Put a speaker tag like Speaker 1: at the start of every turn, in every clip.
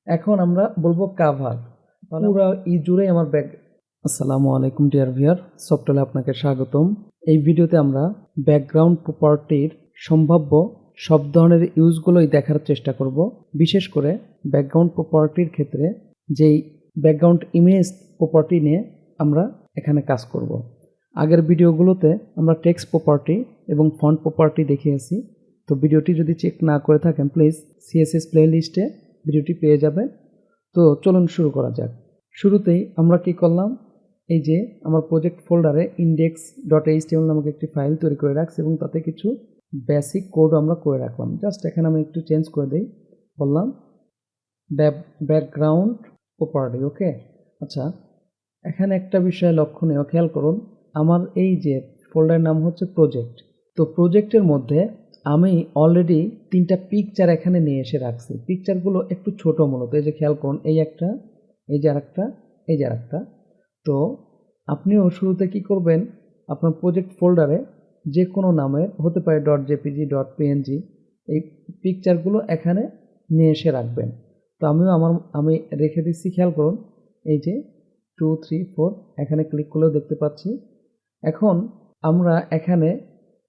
Speaker 1: এখন আমরা বলবো কাভার। পুরো জুড়ে আমার আসসালামু আলাইকুম ডিয়ার ভিউয়ার, সফটওয়্যারে আপনাকে স্বাগতম। এই ভিডিওতে আমরা ব্যাকগ্রাউন্ড প্রপার্টির সম্ভাব্য সব ধরনের ইউজগুলোই দেখার চেষ্টা করব। বিশেষ করে ব্যাকগ্রাউন্ড প্রপার্টির ক্ষেত্রে যেই ব্যাকগ্রাউন্ড ইমেজ প্রপার্টি নিয়ে আমরা এখানে কাজ করব। আগের ভিডিওগুলোতে আমরা টেক্সট প্রপার্টি এবং ফন্ট প্রপার্টি দেখিয়েছি। তো ভিডিওটি যদি চেক না করে থাকেন প্লিজ সিএসএস প্লেলিস্টে ভিডিওটি পেয়ে যাবেন। তো চলুন শুরু করা যাক। শুরুতেই আমরা কি করলাম, এই যে আমার প্রজেক্ট ফোল্ডারে index.html নামক একটি ফাইল তৈরি করে রাখছি এবং তাতে কিছু বেসিক কোড আমরা করে রাখলাম। জাস্ট এখানে আমি একটু চেঞ্জ করে দিই, বললাম ব্যাকগ্রাউন্ড প্রপার্টি। ওকে, আচ্ছা, এখানে একটা বিষয় লক্ষণীয়, খেয়াল করুন। আমার এই যে ফোল্ডারের নাম হচ্ছে প্রজেক্ট। তো প্রজেক্টের মধ্যে আমি অলরেডি 3টা পিকচার এখানে নিয়ে এসে রাখছি। পিকচারগুলো একটু ছোট মূলত, এই যে খেয়াল করুন, এই একটা, এই যে আরেকটা, এই যে আরেকটা। তো আপনিও শুরুতে কি করবেন, আপনার প্রজেক্ট ফোল্ডারে যে কোনো নামের হতে পারে .jpg .png, এই পিকচারগুলো এখানে নিয়ে এসে রাখবেন। তো আমি রেখে দিচ্ছি, খেয়াল করুন, এই যে 2 3 4 এখানে ক্লিক করলেও দেখতে পাচ্ছি। এখন আমরা এখানে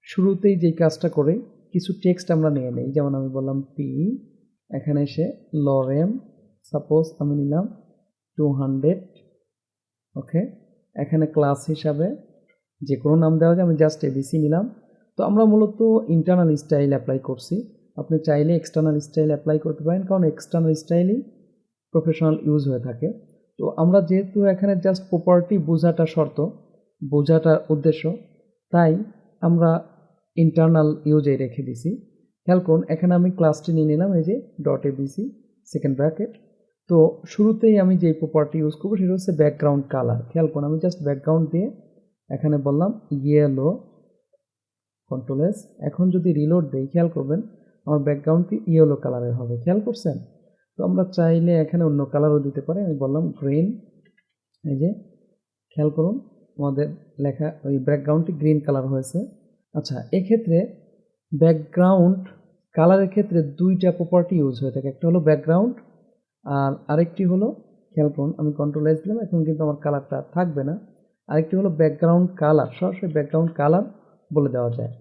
Speaker 1: শুরুতেই যে কাজটা করি, কিছু টেক্সট আমরা নিয়ে নেই। যেমন আমি বললাম পি, এখানে এসে লরেম, সাপোজ আমি নিলাম 200। ওকে, এখানে ক্লাস হিসাবে যে কোনো নাম দেওয়া যায়, আমি জাস্ট এবিসি নিলাম। তো আমরা মূলত ইন্টারনাল স্টাইল অ্যাপ্লাই করছি। আপনি চাইলে এক্সটার্নাল স্টাইল অ্যাপ্লাই করতে পারেন, কারণ এক্সটার্নাল স্টাইলই প্রফেশনাল ইউজ হয়ে থাকে। তো আমরা যেহেতু এখানে জাস্ট প্রপার্টি বোঝাটা উদ্দেশ্য, তাই আমরা ইন্টারনাল ইউজে রেখে দিছি। খেয়াল করুন, এখানে আমি ক্লাসটি নিয়ে নিলাম, এই যে .abc সেকেন্ড ব্র্যাকেট। তো শুরুতেই আমি যে প্রপার্টি ইউজ করবো সেটা হচ্ছে ব্যাকগ্রাউন্ড কালার। খেয়াল করুন, আমি জাস্ট ব্যাকগ্রাউন্ড দিয়ে এখানে বললাম ইয়েলো, কন্ট্রোল এস। এখন যদি রিলোড দেই, খেয়াল করবেন আমার ব্যাকগ্রাউন্ডটি ইয়েলো কালারের হবে। খেয়াল করছেন? তো আমরা চাইলে এখানে অন্য কালারও দিতে পারি। আমি বললাম গ্রিন, এই যে খেয়াল করুন আমাদের লেখা ওই ব্যাকগ্রাউন্ডটি গ্রিন কালার হয়েছে। আচ্ছা, এক্ষেত্রে ব্যাকগ্রাউন্ড কালারের ক্ষেত্রে 2টা প্রপার্টি ইউজ হয়ে থাকে। একটা হলো ব্যাকগ্রাউন্ড, আর আরেকটি হলো, খেয়াল করুন আমি কন্ট্রোল এস দিলাম, এখন কিন্তু আমার কালারটা থাকবে না। আরেকটি হলো ব্যাকগ্রাউন্ড কালার, সরাসরি ব্যাকগ্রাউন্ড কালার বলে দেওয়া যায়।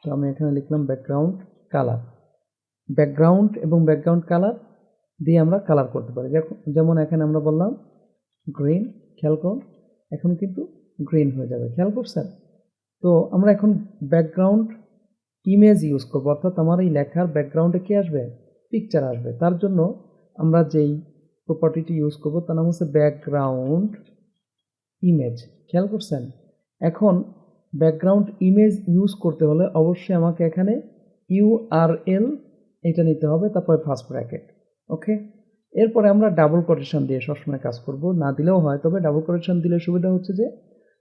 Speaker 1: তো আমি এখানে লিখলাম ব্যাকগ্রাউন্ড কালার। ব্যাকগ্রাউন্ড এবং ব্যাকগ্রাউন্ড কালার দিয়ে আমরা কালার করতে পারি। যেমন এখানে আমরা বললাম গ্রিন, খেয়াল করুন এখন কিন্তু গ্রিন হয়ে যাবে। খেয়াল করছেন? তো আমরা এখন ব্যাকগ্রাউন্ড ইমেজ ইউজ করবো, অর্থাৎ আমার এই লেখার ব্যাকগ্রাউন্ডে কি আসবে, পিকচার আসবে। তার জন্য আমরা যেই প্রপার্টিটি ইউজ করবো তার নাম হচ্ছে ব্যাকগ্রাউন্ড ইমেজ। খেয়াল করছেন? এখন ব্যাকগ্রাউন্ড ইমেজ ইউজ করতে হলে অবশ্যই আমাকে এখানে URL এটা নিতে হবে, তারপরে ফার্স্ট ব্র্যাকেট। ওকে, এরপরে আমরা ডাবল কোটেশন দিয়ে সবসময় কাজ করব, না দিলেও হয়, তবে ডাবল কোটেশন দিলে সুবিধা হচ্ছে যে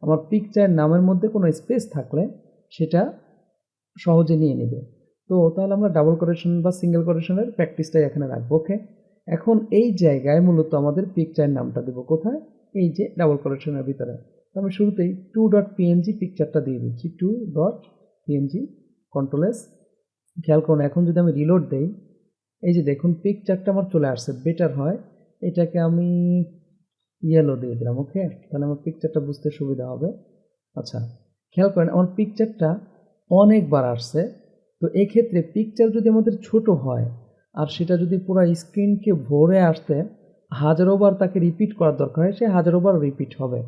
Speaker 1: আমার পিকচারের নামের মধ্যে কোনো স্পেস থাকলে সেটা সহজে নিয়ে নেবে। তো তাহলে আমরা ডাবল কোটেশন বা সিঙ্গেল কোটেশনের প্র্যাকটিসটাই এখানে রাখবো। ওকে, এখন এই জায়গায় মূলত আমাদের পিকচারের নামটা দেব কোথায়, এই যে ডাবল কোটেশনের ভিতরে। তো আমি শুরুতেই 2.png পিকচারটা দিয়ে দিচ্ছি, 2.png, কন্ট্রোল এস। খেয়াল করুন, এখন যদি আমি রিলোড দেই, এই যে দেখুন পিকচারটা আমার চলে আসছে। বেটার হয় এটাকে আমি ইয়েলো দিয়ে দিলাম। ওকে, তাহলে আমার পিকচারটা বুঝতে সুবিধা হবে। আচ্ছা, খেয়াল করেন আমার পিকচারটা অনেকবার আসছে। তো এক্ষেত্রে পিকচার যদি আমাদের ছোট হয় আর সেটা যদি পুরো স্ক্রিনকে ভরে আসতে হাজারোবার তাকে রিপিট করার দরকার হয়, সে হাজারোবার রিপিট হবে।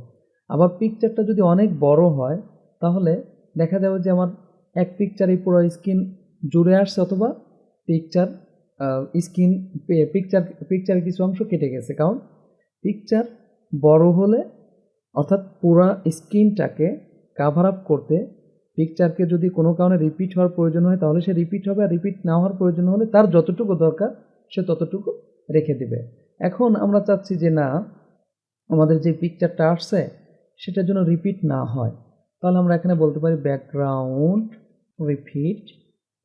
Speaker 1: আবার পিকচারটা যদি অনেক বড় হয় তাহলে দেখা যাবে যে আমার এক পিকচারই পুরো স্ক্রিন জুড়ে আসছে, অথবা পিকচার স্ক্রিন পিকচারের কিছু অংশ কেটে গেছে। কারণ পিকচার বড় হলে, অর্থাৎ পুরো স্ক্রিনটাকে কাভার আপ করতে পিকচারকে যদি কোনো কারণে রিপিট হওয়ার প্রয়োজন হয় তাহলে সে রিপিট হবে, আর রিপিট না হওয়ার প্রয়োজন হলে তার যতটুকু দরকার সে ততটুকু রেখে দেবে। এখন আমরা চাচ্ছি যে না, আমাদের যে পিকচারটা আসছে সেটার জন্য রিপিট না হয়, তাহলে আমরা এখানে বলতে পারি ব্যাকগ্রাউন্ড রিপিট।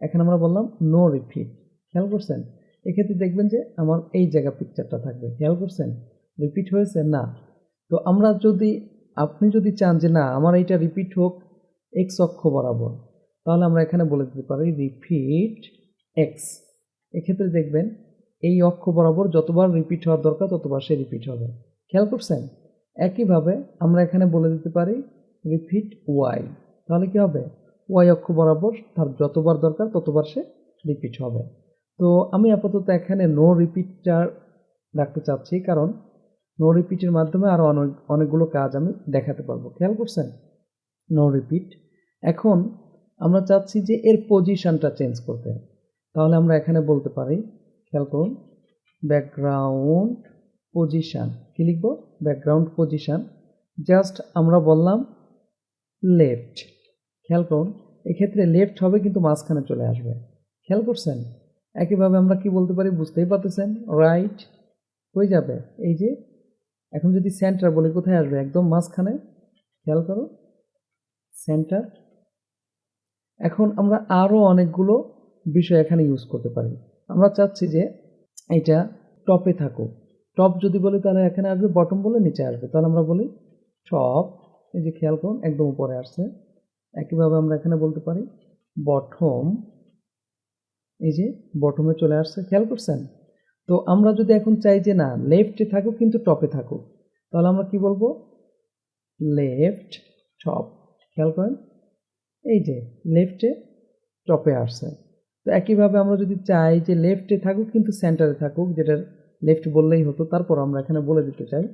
Speaker 1: এখানে আমরা বললাম নো রিপিট। খেয়াল করছেন? এক্ষেত্রে দেখবেন যে আমার এই জায়গা পিকচারটা থাকবে। খেয়াল করছেন রিপিট হয়েছে না? তো আপনি যদি চান যে না আমার এইটা রিপিট হোক এক্স অক্ষ বরাবর, তাহলে আমরা এখানে বলে দিতে পারি রিপিট এক্স। এক্ষেত্রে দেখবেন এই অক্ষ বরাবর যতবার রিপিট হওয়ার দরকার ততবার সে রিপিট হবে। খেয়াল করছেন? একইভাবে আমরা এখানে বলে দিতে পারি রিপিট ওয়াই, তাহলে কি হবে? ওয়াই অক্ষ বরাবর তার যতবার দরকার ততবার সে রিপিট হবে। তো আমি আপাতত এখানে নো রিপিটটা রাখতে চাচ্ছি, কারণ নো রিপিটের মাধ্যমে আরও অনেকগুলো কাজ আমি দেখাতে পারবো। খেয়াল করছেন? No repeat. এখন আমরা চাচ্ছি যে এর পজিশনটা চেঞ্জ করতে, তাহলে আমরা এখানে বলতে পারি, খেয়াল করুন, ব্যাকগ্রাউন্ড পজিশন। কি লিখব? Background position. জাস্ট আমরা বললাম লেফট। খেয়াল করুন, এক্ষেত্রে লেফট হবে কিন্তু মাঝখানে চলে আসবে। খেয়াল করছেন? একইভাবে আমরা কি বলতে পারি বুঝতেই পারতেছেন, রাইট হয়ে যাবে। এই যে এখন যদি সেন্টার বলি কোথায় আসবে? একদম মাঝখানে। খেয়াল করো, সেন্টার। এখন আমরা আরও অনেকগুলো বিষয় এখানে ইউজ করতে পারি। আমরা চাচ্ছি যে এটা টপে থাকুক। টপ যদি বলি তাহলে এখানে আসবে, বটম বলে নিচে আসবে, তাহলে আমরা বলি টপ। এই যে খেয়াল করুন একদম উপরে আসছে। একইভাবে আমরা এখানে বলতে পারি বটম। এই যে বটমে চলে আসছে। খেয়াল করছেন? তো আমরা যদি এখন চাই যে না লেফটে থাকুক কিন্তু টপে থাকুক, তাহলে আমরা কি বলবো? Left top. খেয়াল করেন, এই যে লেফটে টপে আসছে। তো একইভাবে আমরা যদি চাই যে লেফটে থাকুক কিন্তু সেন্টারে থাকুক, যেটা লেফট বললেই হতো, তারপর আমরা এখানে বলে দিতে চাই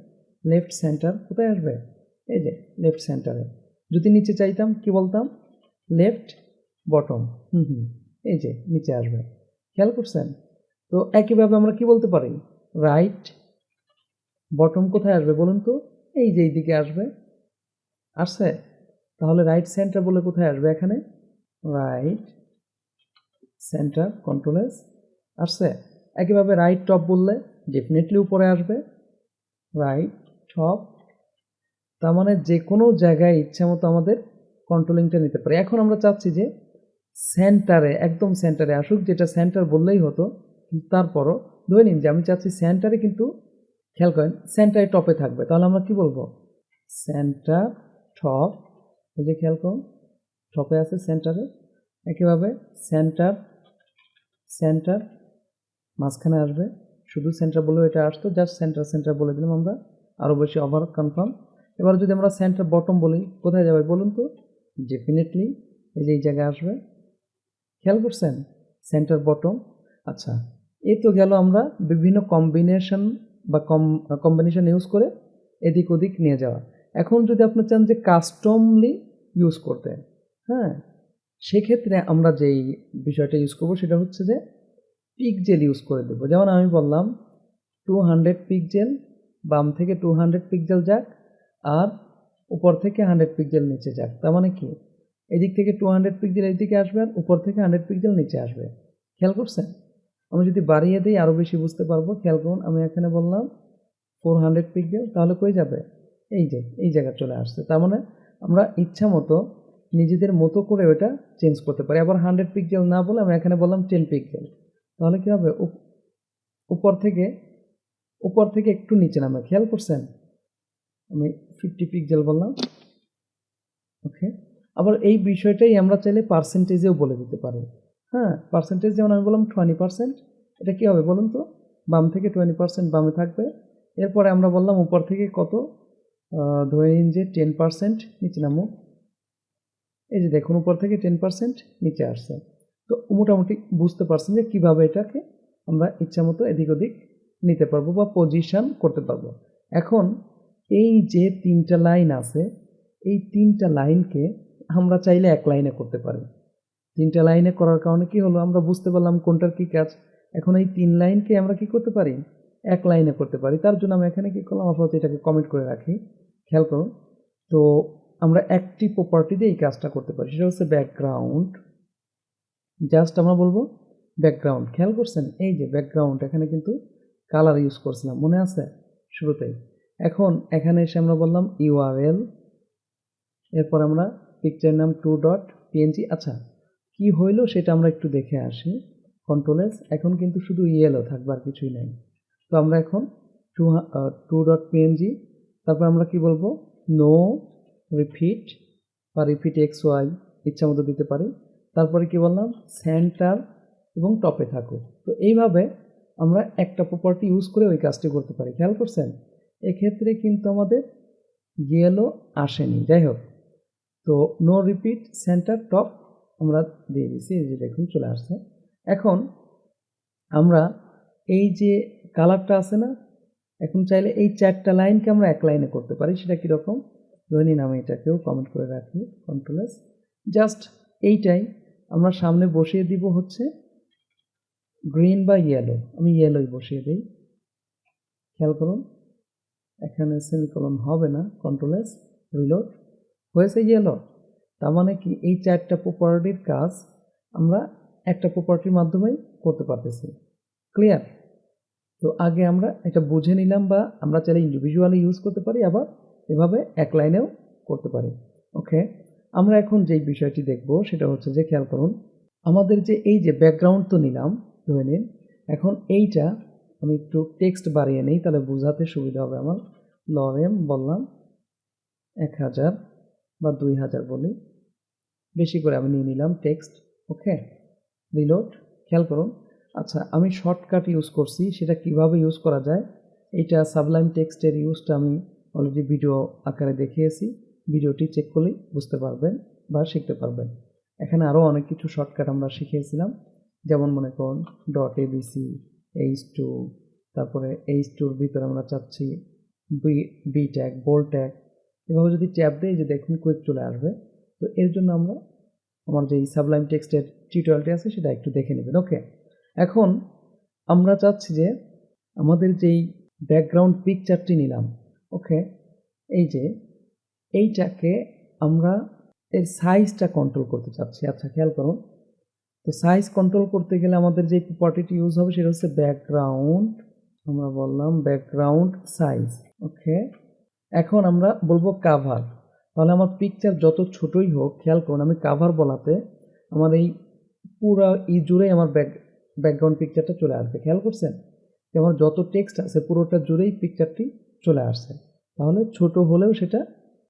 Speaker 1: লেফট সেন্টার। কোথায় আসবে? এই যে লেফট সেন্টারে। যদি নিচে চাইতাম কি বলতাম? Left bottom. এই যে নিচে আসবে। খেয়াল করছেন? তো একইভাবে আমরা কি বলতে পারি? রাইট বটম কোথায় আসবে বলুন তো? এই যে এইদিকে আসবে। আসছে? তাহলে রাইট সেন্টার বলে কোথায় আসবে? এখানে রাইট সেন্টার, কন্ট্রোল এস। আসছে? একইভাবে রাইট টপ বললে ডেফিনেটলি উপরে আসবে, রাইট টপ। তার মানে যে কোনো জায়গায় ইচ্ছা মতো আমাদের কন্ট্রোলিংটা নিতে পারি। এখন আমরা চাচ্ছি যে সেন্টারে, একদম সেন্টারে আসুক, যেটা সেন্টার বললেই হতো, তারপরও ধরে নিন যে আমি চাচ্ছি সেন্টারে, কিন্তু খেয়াল করেন সেন্টারে টপে থাকবে, তাহলে আমরা কি বলবো? Centre top. এই যে খেয়াল করুন টপে আছে সেন্টারে। একইভাবে সেন্টার সেন্টার মাঝখানে আসবে। শুধু সেন্টার বলেও এটা আসতো, জাস্ট সেন্টার সেন্টার বলে দিলাম আমরা, আরও বেশি ওভার কনফার্ম। এবার যদি আমরা সেন্টার বটম বলি কোথায় যাবে বলুন তো? ডেফিনেটলি এই যে এই জায়গায় আসবে। খেয়াল করছেন? Centre bottom. আচ্ছা, এই তো গেল আমরা বিভিন্ন কম্বিনেশন বা কম্বিনেশন ইউজ করে এদিক ওদিক নিয়ে যাওয়া। এখন যদি আপনি চান যে কাস্টমলি ইউজ করতে, হ্যাঁ, সেক্ষেত্রে আমরা যেই বিষয়টা ইউজ করবো সেটা হচ্ছে যে পিকজেল ইউজ করে দেবো। যেমন আমি বললাম 200 পিকজেল, বাম থেকে 200 পিকজেল যাক, আর উপর থেকে 100 পিকজেল নিচে যাক। তার মানে কি? এদিক থেকে 200 পিক্সেল এইদিকে আসবে আর উপর থেকে 100 পিক্সেল নিচে আসবে। খেয়াল করছেন? আমি যদি বাড়িয়ে দিই আরও বেশি বুঝতে পারবো। খেয়াল করুন, আমি এখানে বললাম 400 পিক্সেল, তাহলে কই যাবে? এই যে এই জায়গায় চলে আসছে। তার মানে আমরা ইচ্ছা মতো নিজেদের মতো করে ওটা চেঞ্জ করতে পারি। আবার 100 পিক্সেল না বলে আমি এখানে বললাম 10 পিক্সেল, তাহলে কি হবে? উপর থেকে একটু নিচে নামে। খেয়াল করছেন? আমি 50 পিক্সেল বললাম। ওকে, আবার এই বিষয়টাই আমরা চাইলে পার্সেন্টেজেও বলে দিতে পারি। হ্যাঁ, পার্সেন্টেজ যেমন আমি বললাম 20%, এটা কী হবে বলুন তো? বাম থেকে 20% বামে থাকবে। এরপরে আমরা বললাম উপর থেকে কত, ধরে নিন যে 10% নিচে নামুক। এই যে দেখুন উপর থেকে 10% নিচে আসছে। তো মোটামুটি বুঝতে পারছেন যে কীভাবে এটাকে আমরা ইচ্ছা মতো এদিক ওদিক নিতে পারবো বা পজিশন করতে পারবো। এখন এই যে 3টা লাইন আছে, এই 3টা লাইনকে আমরা চাইলে এক লাইনে করতে পারি। 3টা লাইনে করার কারণে কি হলো? আমরা বুঝতে পারলাম কোনটার কী কাজ। এখন এই 3 লাইনকে আমরা কি করতে পারি? এক লাইনে করতে পারি। তার জন্য আমি এখানে কি করলাম, আপাতত এটাকে কমেন্ট করে রাখি। খেয়াল করুন, তো আমরা একটি প্রপার্টি দিয়ে এই কাজটা করতে পারি, সেটা হচ্ছে ব্যাকগ্রাউন্ড। জাস্ট আমরা বলবো ব্যাকগ্রাউন্ড। খেয়াল করছেন? এই যে ব্যাকগ্রাউন্ড, এখানে কিন্তু কালার ইউজ করছিলাম, মনে আছে শুরুতেই। এখন এখানে এসে আমরা বললাম ইউআরএল, এরপর আমরা পিকচার নাম 2.png। আচ্ছা, কি হইলো সেটা আমরা একটু দেখে আসি। Control S. এখন কিন্তু শুধু ইয়েলো থাকবে আর কিছুই নাই। তো আমরা এখন 2.png, তারপর আমরা কি বলবো? নো রিপিট বা রিপিট এক্স ওয়াই ইচ্ছা মতো দিতে পারি। তারপরে কি বললাম? সেন্টার এবং টপে থাকুক। তো এইভাবে আমরা একটা প্রপার্টি ইউজ করে ওই কাজটি করতে পারি। খেয়াল করছেন? এক্ষেত্রে কিন্তু আমাদের ইয়েলো আসেনি। যাই হোক, তো নো রিপিট সেন্টার টপ আমরা দিয়ে দিছি, এই যে দেখুন চলে আসছে। এখন আমরা এই যে কালারটা আছে না, এখন চাইলে এই 4টা লাইনকে আমরা এক লাইনে করতে পারি। সেটা কীরকম? ধরে নিন আমি এটাকেও কমেন্ট করে রাখি, কন্ট্রোল-এস। জাস্ট এইটাই আমরা সামনে বসিয়ে দিব হচ্ছে গ্রিন বা ইয়েলো। আমি ইয়েলোই বসিয়ে দিই। খেয়াল করুন, এখানে সেমিকোলন হবে না। কন্ট্রোল-এস, রিলোড, হয়েছে ইয়েলো। তার মানে কি, এই 4টা প্রপার্টির কাজ আমরা একটা প্রপার্টির মাধ্যমেই করতে পারতেছি। ক্লিয়ার? তো আগে আমরা এটা বুঝে নিলাম, বা আমরা চাইলে ইন্ডিভিজুয়ালি ইউজ করতে পারি, আবার এভাবে এক লাইনেও করতে পারি। ওকে, আমরা এখন যেই বিষয়টি দেখব সেটা হচ্ছে যে, খেয়াল করুন, আমাদের যে এই যে ব্যাকগ্রাউন্ড তো নিলাম, ধরে নিন। এখন এইটা আমি একটু টেক্সট বাড়িয়ে নিই, তাহলে বোঝাতে সুবিধা হবে আমার। লরেম বললাম 1000 বা 2000 বলি, বেশি করে আমি নিয়ে নিলাম টেক্সট। ওকে, রিলোড। খেয়াল করুন, আচ্ছা আমি শর্টকাট ইউজ করছি, সেটা কিভাবে ইউজ করা যায়, এইটা সাবলাইম টেক্সটের ইউজটা আমি অলরেডি ভিডিও আকারে দেখিয়েছি। ভিডিওটি চেক করলেই বুঝতে পারবেন বা শিখতে পারবেন। এখানে আরও অনেক কিছু শর্টকাট আমরা শিখিয়েছিলাম, যেমন মনে করুন .abc, h2, তারপরে h2-র ভিতরে আমরা চাচ্ছি বি ট্যাগ, বোল্ড ট্যাগ, এভাবে যদি ট্যাব দেয়, যে দেখুন কুইক চলে আসবে। তো এর জন্য আমরা আমার যেই সাবলাইম টেক্সটের টিউটোরিয়ালটি আছে সেটা একটু দেখে নেবেন। ওকে, এখন আমরা চাচ্ছি যে আমাদের যেই ব্যাকগ্রাউন্ড পিকচারটি নিলাম, ওকে, এই যে এইটাকে আমরা এর সাইজটা কন্ট্রোল করতে চাচ্ছি। আচ্ছা খেয়াল করুন, তো সাইজ কন্ট্রোল করতে গেলে আমাদের যে প্রপার্টিটি ইউজ হবে সেটা হচ্ছে ব্যাকগ্রাউন্ড, আমরা বললাম ব্যাকগ্রাউন্ড সাইজ। ওকে, এখন আমরা বলবো কাভার। তাহলে আমার পিকচার যত ছোটই হোক, খেয়াল করুন আমি কাভার বলাতে আমার এই পুরো জুড়েই আমার ব্যাকগ্রাউন্ড পিকচারটা চলে আসবে। খেয়াল করছেন যে আমার যত টেক্সট আছে পুরোটা জুড়েই পিকচারটি চলে আসছে। তাহলে ছোট হলেও সেটা,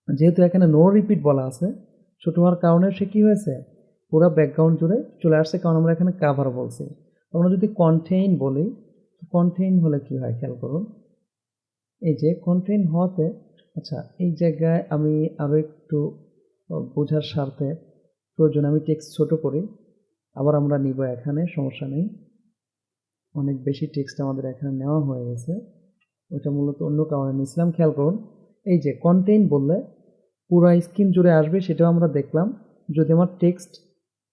Speaker 1: যেহেতু এখানে নো রিপিট বলা আছে, ছোট হওয়ার কারণে সে কী হয়েছে, পুরো ব্যাকগ্রাউন্ড জুড়ে চলে আসছে, কারণ আমরা এখানে কাভার বলছি। আমরা যদি কন্টেইন বলি, কন্টেইন হলে কি হয় খেয়াল করুন, এই যে কন্টেইন হওয়াতে, আচ্ছা এই জায়গায় আমি আরও একটু বোঝার স্বার্থে প্রয়োজন আমি টেক্সট ছোট করি, আবার আমরা নিব, এখানে সমস্যা নেই। অনেক বেশি টেক্সট আমাদের এখানে নেওয়া হয়ে গেছে, ওটা মূলত অন্য কারণে নিয়েছিলাম। খেয়াল করুন, এই যে কন্টেইন বললে পুরো স্ক্রিন জুড়ে আসবে, সেটাও আমরা দেখলাম যদি আমার টেক্সট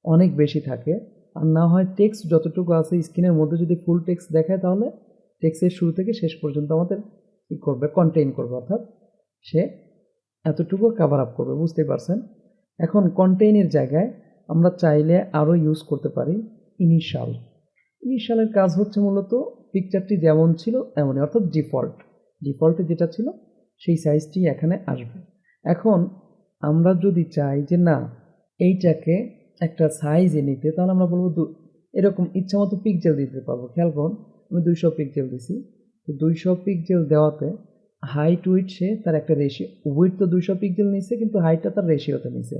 Speaker 1: অনেক বেশি থাকে। আর না হয় টেক্সট যতটুকু আছে স্ক্রিনের মধ্যে যদি ফুল টেক্সট দেখায়, তাহলে টেক্সটের শুরু থেকে শেষ পর্যন্ত আমাদের কী করবে, কন্টেইন করবে, অর্থাৎ সে এতটুকু কভার আপ করবে। বুঝতেই পারছেন? এখন কন্টেইনের জায়গায় আমরা চাইলে আরও ইউজ করতে পারি ইনিশিয়াল। ইনিশিয়ালের কাজ হচ্ছে মূলত পিকচারটি যেমন ছিল এমনই, অর্থাৎ ডিফল্টে যেটা ছিল সেই সাইজটি এখানে আসবে। এখন আমরা যদি চাই যে না এইটাকে একটা সাইজে নিতে, তাহলে আমরা বলবো এরকম ইচ্ছামতো পিক্সেল দিতে পারবো। খেয়াল করুন, আমি 200 পিক্সেল দিছি, তো 200 পিক্সেল দেওয়াতে হাইট উইথ সে তার একটা রেশিও, উইথ তো 200 পিক্সেল নিছে, কিন্তু হাইটটা তার রেশিওতে নিছে।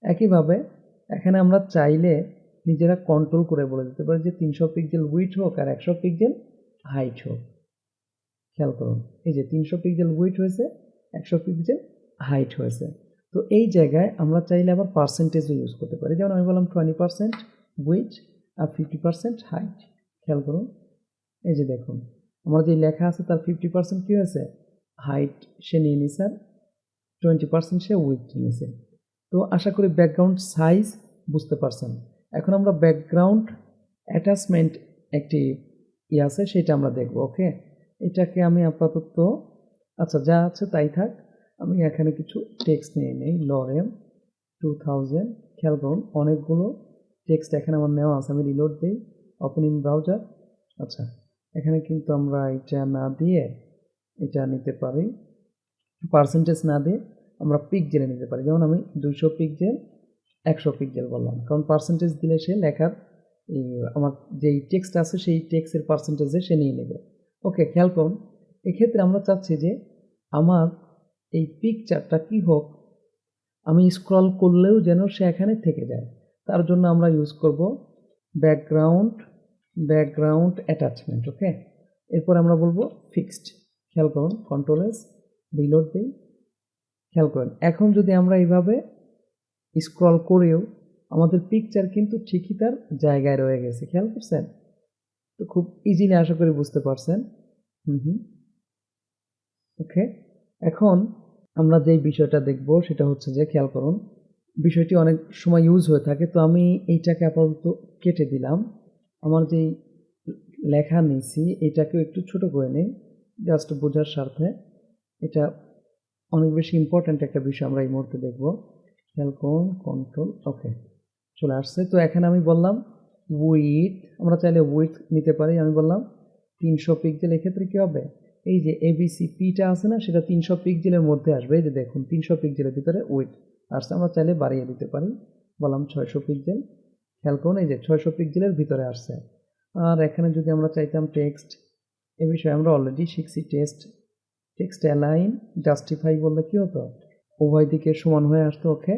Speaker 1: একইভাবে এখানে আমরা চাইলে নিজেরা কন্ট্রোল করে বলে দিতে পারি যে 300 পিক্সেল উইথ হোক আর 100 পিক্সেল হাইট হোক। খেয়াল করুন, এই যে 300 পিক্সেল উইথ হয়েছে, 100 পিক্সেল হাইট হয়েছে। তো এই জায়গায় আমরা চাইলে আবার পার্সেন্টেজও ইউজ করতে পারি, যেমন আমি বললাম 20% উইথ আর 50% হাইট। খেয়াল করুন, এই যে দেখুন আমার যে লেখা আছে তার 50% কী হয়েছে, হাইট সে নিয়ে নিছে, আর 20% সে উইথ নিয়েছে। তো আশা করি ব্যাকগ্রাউন্ড সাইজ বুঝতে পারছেন। এখন আমরা ব্যাকগ্রাউন্ড অ্যাটাচমেন্ট একটি আছে, সেটা আমরা দেখব। ওকে, এটাকে আমি আপাতত, আচ্ছা যা আছে তাই থাক, আমি এখানে কিছু টেক্সট নিয়ে নেই, লরেম 2000। খেয়াল করুন অনেকগুলো টেক্সট এখানে আমার নেওয়া আছে, আমি রিলোড দিই, ওপেনিং ব্রাউজার। আচ্ছা এখানে কিন্তু আমরা এটা না দিয়ে এটা নিতে পারি, পার্সেন্টেজ না দিয়ে আমরা পিক্সেলে নিতে পারি, যেমন আমি 200 পিক্সেল 100 পিক্সেল বললাম, কারণ পার্সেন্টেজ দিলে সে লেখার আমার যেই টেক্সট আছে সেই টেক্সটের পার্সেন্টেজে সে নিয়ে নেবে। ওকে, খেয়াল করুন এক্ষেত্রে আমরা চাচ্ছি যে আমার এই পিকচারটা কি হোক, আমি স্ক্রল করলেও যেন সে এখানে থেকে যায়। তার জন্য আমরা ইউজ করব ব্যাকগ্রাউন্ড ব্যাকগ্রাউন্ড অ্যাটাচমেন্ট। ওকে, এরপর আমরা বলবো ফিক্সড। খেয়াল করুন, কন্ট্রোল এস, রিলোড দিই। খেয়াল করেন, এখন যদি আমরা এইভাবে স্ক্রল করেও আমাদের পিকচার কিন্তু ঠিকই তার জায়গায় রয়ে গেছে। খেয়াল করছেন? তো খুব ইজিলি আশা করি বুঝতে পারছেন। ওকে, এখন আমরা যেই বিষয়টা দেখব সেটা হচ্ছে যে, খেয়াল করুন, বিষয়টি অনেক সময় ইউজ হয়ে থাকে। তো আমি এইটাকে আপাতত কেটে দিলাম। আমার যেই লেখা নিয়েছি এটাকেও একটু ছোট করে নেই, জাস্ট বোঝার স্বার্থে। এটা অনেক বেশি ইম্পর্ট্যান্ট একটা বিষয় আমরা এই মুহূর্তে দেখব। খেয়াল করুন, কন্ট্রোল, ওকে, চলে আসছে। তো এখানে আমি বললাম উইথ, আমরা চাইলে উইথ নিতে পারি। আমি বললাম 300 পিক্সেল। এক্ষেত্রে কী হবে, এই যে এবিসি পিটা আছে না, সেটা 300 পিক্সেলের মধ্যে আসবে। এই যে দেখুন 300 পিক্সেলের ভিতরে উইথ আসছে। আমরা চাইলে বাড়িয়ে দিতে পারি, বললাম 600 পিক্সেল। খেয়াল করুন, এই যে 600 পিক্সেলের ভিতরে আসছে। আর এখানে যদি আমরা চাইতাম টেক্সট, এ বিষয়ে আমরা অলরেডি শিখছি। টেক্সট অ্যালাইন, জাস্টিফাই বললে কী হতো, উভয় দিকে সমান হয়ে আসতো। ওকে,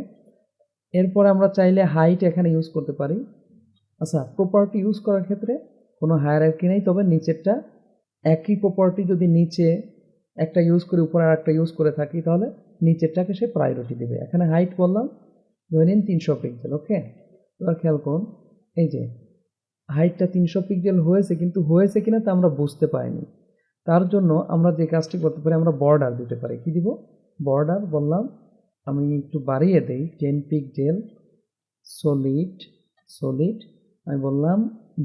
Speaker 1: এরপর আমরা চাইলে হাইট এখানে ইউজ করতে পারি। আচ্ছা, প্রপার্টি ইউজ করার ক্ষেত্রে কোনো হায়ারার্কি নেই, তবে নিচেরটা একই প্রপার্টি যদি নিচে একটা ইউজ করে উপরে আর একটা ইউজ করে থাকি, তাহলে নিচেরটাকে সে প্রায়োরিটি দেবে। এখানে হাইট বললাম ধরে নিন 300 পিক্সেল। ওকে, এবার খেয়াল করুন, এই যে হাইটটা 300 পিক্সেল হয়েছে, কিন্তু হয়েছে কিনা তা আমরা বুঝতে পারিনি। তার জন্য আমরা যে কাজটি করতে পারি, আমরা বর্ডার দিতে পারি। কি দিব, বর্ডার বললাম, আমি একটু বাড়িয়ে দেই, 10 পিক্সেল, সলিড, আমি বললাম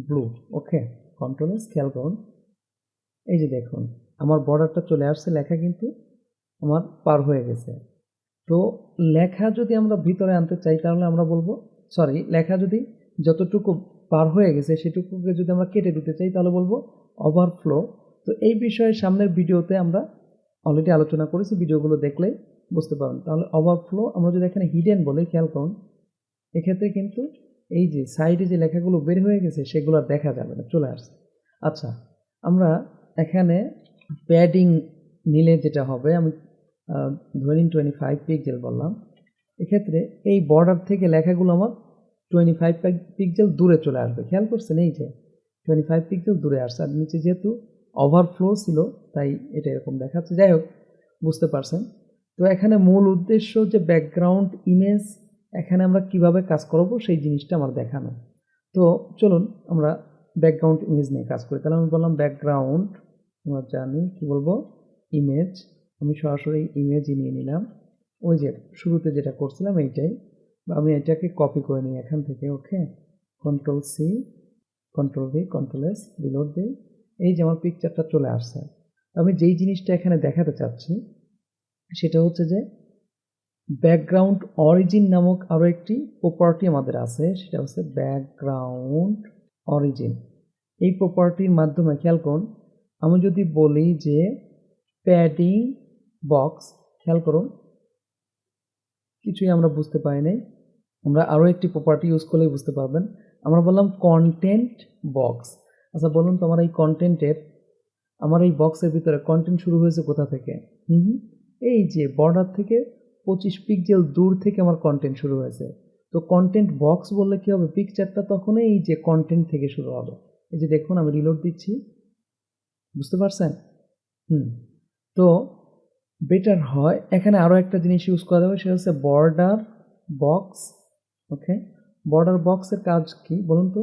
Speaker 1: ব্লু। ওকে, কন্ট্রোল এস, খেয়াল করুন, এই যে দেখুন আমার বর্ডারটা চলে আসছে, লেখা কিন্তু আমার পার হয়ে গেছে। তো লেখা যদি আমরা ভিতরে আনতে চাই তাহলে আমরা বলবো, লেখা যদি যতটুকু পার হয়ে গেছে সেটুকুকে যদি আমরা কেটে দিতে চাই তাহলে বলবো ওভারফ্লো। তো এই বিষয়ে সামনের ভিডিওতে আমরা অলরেডি আলোচনা করেছি, ভিডিওগুলো দেখলেই বুঝতে পারবেন। তাহলে ওভারফ্লো আমরা যদি এখানে হিডেন বলি, খেয়াল করুন, এক্ষেত্রে কিন্তু এই যে সাইডে যে লেখাগুলো বের হয়ে গেছে সেগুলো আর দেখা যাবে না, চলে আসছে। আচ্ছা, আমরা এখানে প্যাডিং নিলে যেটা হবে, আমি ধরে নিন 25 পিক্সেল বললাম। এক্ষেত্রে এই বর্ডার থেকে লেখাগুলো আমার 25 পিক্সেল দূরে চলে আসবে। খেয়াল করছেন, এই যে 25 পিক্সেল দূরে আসছে, আর নিচে যেহেতু ওভারফ্লো ছিল তাই এটা এরকম দেখাচ্ছে। যাই হোক, বুঝতে পারছেন। তো এখানে মূল উদ্দেশ্য যে ব্যাকগ্রাউন্ড ইমেজ এখানে আমরা কিভাবে কাজ করব সেই জিনিসটা আমার দেখানো। তো চলুন আমরা ব্যাকগ্রাউন্ড ইমেজ নিয়ে কাজ করি। তাহলে আমি বললাম ব্যাকগ্রাউন্ড, আমরা জানি কি বলবো, ইমেজ। আমি সরাসরি ইমেজই নিয়ে নিলাম, ওই যে শুরুতে যেটা করছিলাম এইটাই। আমি এটাকে কপি করে নিই এখান থেকে। Okay, control C, control V, control S, reload দিই। এই যে আমার পিকচারটা চলে আসছে। আমি যেই জিনিসটা এখানে দেখাতে চাচ্ছি সেটা হচ্ছে যে ব্যাকগ্রাউন্ড অরিজিন নামক আরও একটি প্রপার্টি আমাদের আছে, সেটা হচ্ছে ব্যাকগ্রাউন্ড অরিজিন। এই প্রপার্টির মাধ্যমে খেয়াল করুন, আমি যদি বলি যে প্যাডিং বক্স, খেয়াল করুন কিছুই আমরা বুঝতে পারি নাই, আমরা আরও একটি প্রপার্টি ইউজ করলেই বুঝতে পারবেন। আমরা বললাম কন্টেন্ট বক্স। আচ্ছা বলুন তো, আমার এই কন্টেন্টের, আমার এই বক্সের ভিতরে কন্টেন্ট শুরু হয়েছে কোথা থেকে? এই যে বর্ডার থেকে 25 পিক্সেল দূর থেকে আমার কন্টেন্ট শুরু হয়েছে। তো কন্টেন্ট বক্স বললে কি হবে, পিকচারটা তখন এই যে কন্টেন্ট থেকে শুরু হবে। এই যে দেখুন আমি রিলোড দিচ্ছি, বুঝতে পারছেন? তো বেটার হয় এখানে আরও একটা জিনিস ইউজ করা যাবে, সেটা হচ্ছে বর্ডার বক্স। ওকে, বর্ডার বক্সের কাজ কি বলুন তো?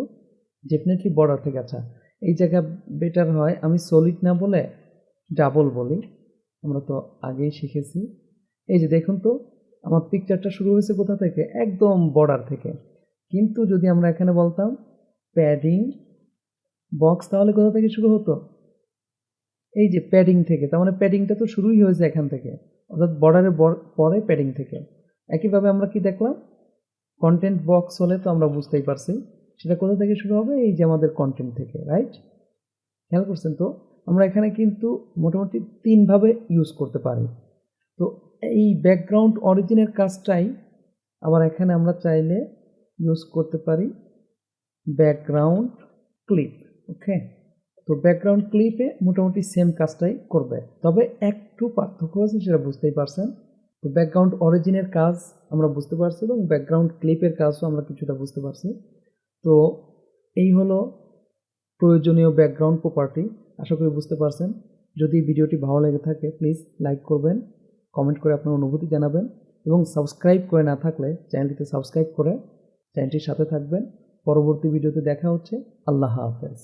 Speaker 1: ডেফিনেটলি বর্ডার থেকে। আচ্ছা, এই জায়গায় বেটার হয় আমি সলিড না বলে ডাবল বলি, আমরা তো আগেই শিখেছি। এই যে দেখুন তো, আমার পিকচারটা শুরু হয়েছে কোথা থেকে, একদম বর্ডার থেকে। কিন্তু যদি আমরা এখানে বলতাম প্যাডিং বক্স, তাহলে কোথা থেকে শুরু হতো? এই যে প্যাডিং থেকে। তার মানে প্যাডিংটা তো শুরুই হয়েছে এখান থেকে, অর্থাৎ বর্ডারের পরে প্যাডিং থেকে। একইভাবে আমরা কি দেখলাম, কন্টেন্ট বক্স হলে তো আমরা বুঝতেই পারছি সেটা কোথা থেকে শুরু হবে, এই যে আমাদের কন্টেন্ট থেকে, রাইট? খেয়াল করছেন তো, আমরা এখানে কিন্তু মোটামুটি 3 ভাবে ইউজ করতে পারি। তো এই ব্যাকগ্রাউন্ড অরিজিনের কাজটাই আবার এখানে আমরা চাইলে ইউজ করতে পারি ব্যাকগ্রাউন্ড ক্লিপ। ওকে, তো ব্যাকগ্রাউন্ড ক্লিপে মোটামুটি সেম কাজটাই করবে, তবে একটু পার্থক্য আছে, সেটা বুঝতেই পারছেন। তো ব্যাকগ্রাউন্ড অরিজিনের কাজ আমরা বুঝতে পারছি এবং ব্যাকগ্রাউন্ড ক্লিপের কাজও আমরা কিছুটা বুঝতে পারছি। তো এই হলো প্রয়োজনীয় ব্যাকগ্রাউন্ড প্রপার্টি। আশা করি বুঝতে পারছেন। যদি ভিডিওটি ভালো লেগে থাকে প্লিজ লাইক করবেন, কমেন্ট করে আপনার অনুভূতি জানাবেন এবং সাবস্ক্রাইব করে না থাকলে চ্যানেলটিতে সাবস্ক্রাইব করে চ্যানেলটির সাথে থাকবেন। পরবর্তী ভিডিওতে দেখা হচ্ছে। আল্লাহ হাফেজ।